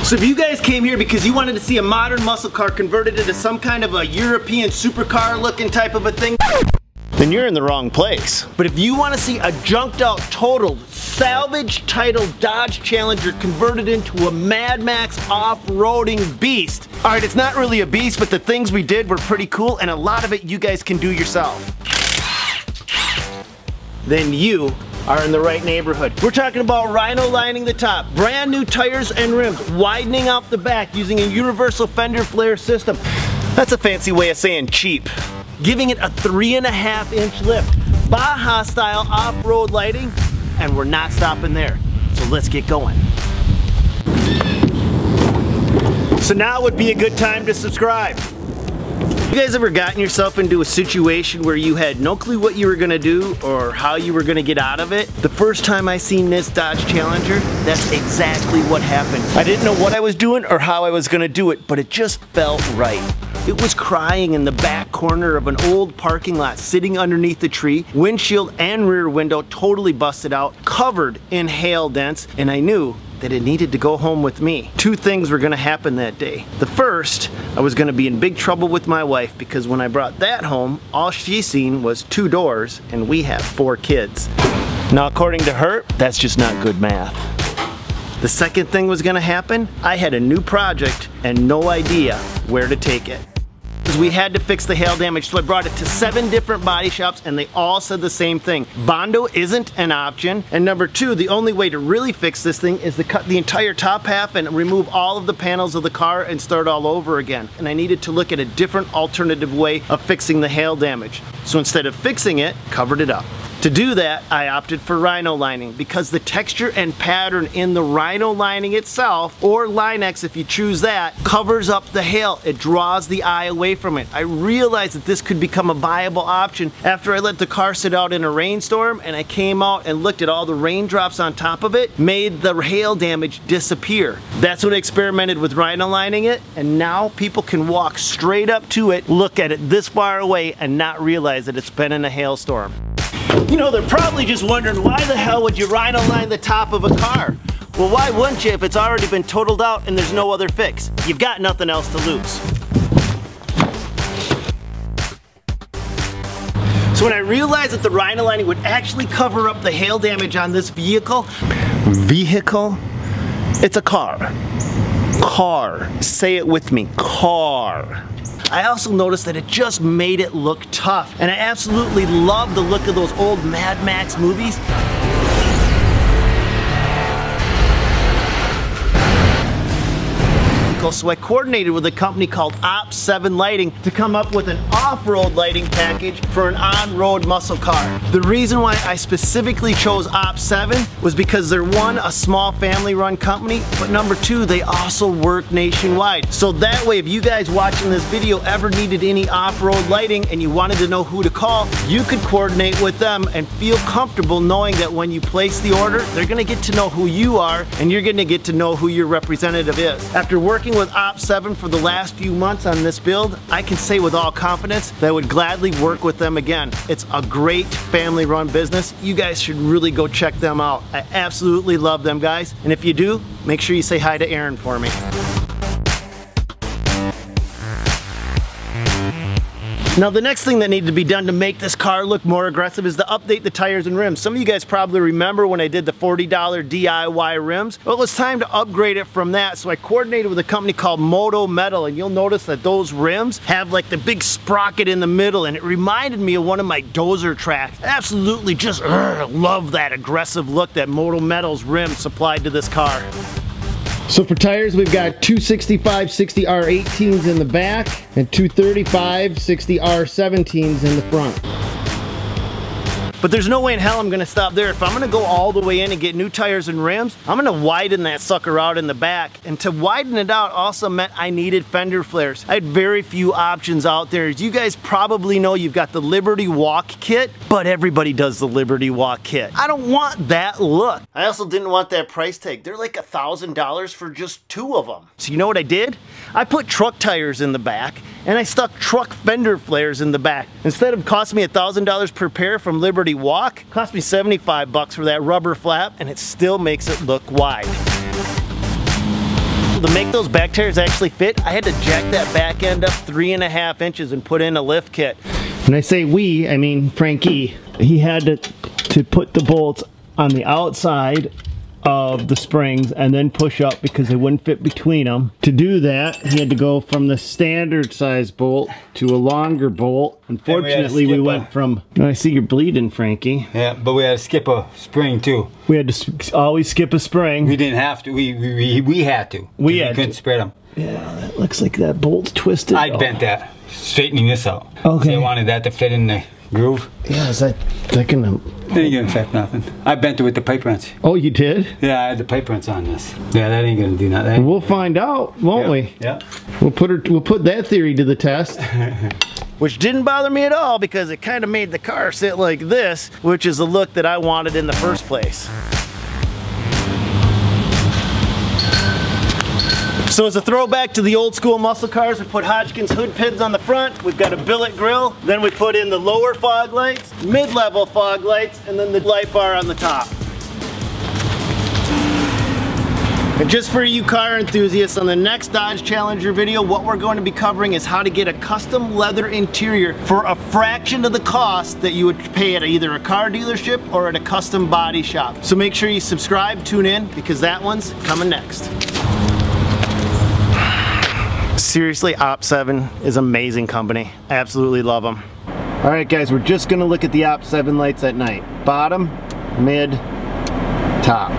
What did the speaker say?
So if you guys came here because you wanted to see a modern muscle car converted into some kind of a European supercar looking type of a thing, then you're in the wrong place. But if you want to see a junked out, totaled, salvage titled Dodge Challenger converted into a Mad Max off-roading beast. Alright, it's not really a beast, but the things we did were pretty cool, and a lot of it you guys can do yourself. Then you are in the right neighborhood. We're talking about Rhino lining the top, brand new tires and rims, widening out the back using a universal Fender Flares system. That's a fancy way of saying cheap. Giving it a 3.5-inch lift, Baja style off-road lighting, and we're not stopping there. So let's get going. So now would be a good time to subscribe. You guys ever gotten yourself into a situation where you had no clue what you were gonna do or how you were gonna get out of it? The first time I seen this Dodge Challenger, that's exactly what happened. I didn't know what I was doing or how I was gonna do it, but it just felt right. It was crying in the back corner of an old parking lot, sitting underneath the tree, windshield and rear window totally busted out, covered in hail dents, and I knew that it needed to go home with me. Two things were gonna happen that day. The first, I was gonna be in big trouble with my wife because when I brought that home, all she seen was 2 doors and we have 4 kids. Now according to her, that's just not good math. The second thing was gonna happen, I had a new project and no idea where to take it. We had to fix the hail damage, so I brought it to 7 different body shops and they all said the same thing. Bondo isn't an option, and number 2, the only way to really fix this thing is to cut the entire top half and remove all of the panels of the car and start all over again. And I needed to look at a different alternative way of fixing the hail damage. So instead of fixing it, covered it up. To do that, I opted for Rhino Lining because the texture and pattern in the Rhino Lining itself, or Linex if you choose that, covers up the hail. It draws the eye away from it. I realized that this could become a viable option after I let the car sit out in a rainstorm and I came out and looked at all the raindrops on top of it, made the hail damage disappear. That's what I experimented with Rhino Lining it, and now people can walk straight up to it, look at it this far away, and not realize that it's been in a hailstorm. You know, they're probably just wondering, why the hell would you Rhino line the top of a car? Well, why wouldn't you if it's already been totaled out and there's no other fix? You've got nothing else to lose. So when I realized that the Rhino Lining would actually cover up the hail damage on this vehicle? It's a car. Car. Say it with me. Car. I also noticed that it just made it look tough, and I absolutely love the look of those old Mad Max movies. So I coordinated with a company called Op7 Lighting to come up with an off-road lighting package for an on-road muscle car. The reason why I specifically chose Op7 was because they're 1, a small family-run company, but number 2, they also work nationwide. So that way, if you guys watching this video ever needed any off-road lighting and you wanted to know who to call, you could coordinate with them and feel comfortable knowing that when you place the order, they're gonna get to know who you are and you're gonna get to know who your representative is. After working with Op7 for the last few months on this build, I can say with all confidence that I would gladly work with them again. It's a great family-run business. You guys should really go check them out. I absolutely love them guys, and if you do, make sure you say hi to Aaron for me. Now the next thing that needed to be done to make this car look more aggressive is to update the tires and rims. Some of you guys probably remember when I did the $40 DIY rims. Well, it was time to upgrade it from that, so I coordinated with a company called Moto Metal, and you'll notice that those rims have like the big sprocket in the middle, and it reminded me of one of my Dozer tracks. Absolutely just love that aggressive look that Moto Metal's rims supplied to this car. So for tires, we've got 265 60R18s in the back and 235 60R17s in the front. But there's no way in hell I'm gonna stop there. If I'm gonna go all the way in and get new tires and rims, I'm gonna widen that sucker out in the back. And to widen it out also meant I needed fender flares. I had very few options out there. As you guys probably know, you've got the Liberty Walk kit, but everybody does the Liberty Walk kit. I don't want that look. I also didn't want that price tag. They're like $1,000 for just 2 of them. So you know what I did? I put truck tires in the back and I stuck truck fender flares in the back. Instead of costing me $1,000 per pair from Liberty Walk, it cost me 75 bucks for that rubber flap, and it still makes it look wide. to make those back tires actually fit, I had to jack that back end up 3.5 inches and put in a lift kit. When I say we, I mean Frankie. He had to put the bolts on the outside of the springs and then push up because they wouldn't fit between them. To do that, he had to go from the standard size bolt to a longer bolt. Unfortunately, we went from... I see you're bleeding, Frankie. Yeah, but we had to skip a spring too. We had to always skip a spring. We didn't have to. We had to. We couldn't spread them. Yeah, that looks like that bolt's twisted. I bent that, straightening this out. Okay. So I wanted that to fit in the groove. Yeah, is that gonna... That ain't gonna affect nothing. I bent it with the pipe wrench. Oh, you did? Yeah, I had the pipe wrench on this. Yeah, that ain't gonna do nothing. We'll find out, won't we? Yeah. We'll put that theory to the test. Which didn't bother me at all because it kind of made the car sit like this, which is the look that I wanted in the first place. So as a throwback to the old school muscle cars, we put Hodgkin's hood pins on the front, we've got a billet grill, then we put in the lower fog lights, mid-level fog lights, and then the light bar on the top. And just for you car enthusiasts, on the next Dodge Challenger video, what we're going to be covering is how to get a custom leather interior for a fraction of the cost that you would pay at either a car dealership or at a custom body shop. So make sure you subscribe, tune in, because that one's coming next. Seriously, Op7 is an amazing company. I absolutely love them. All right, guys, we're just gonna look at the Op7 lights at night. Bottom, mid, top.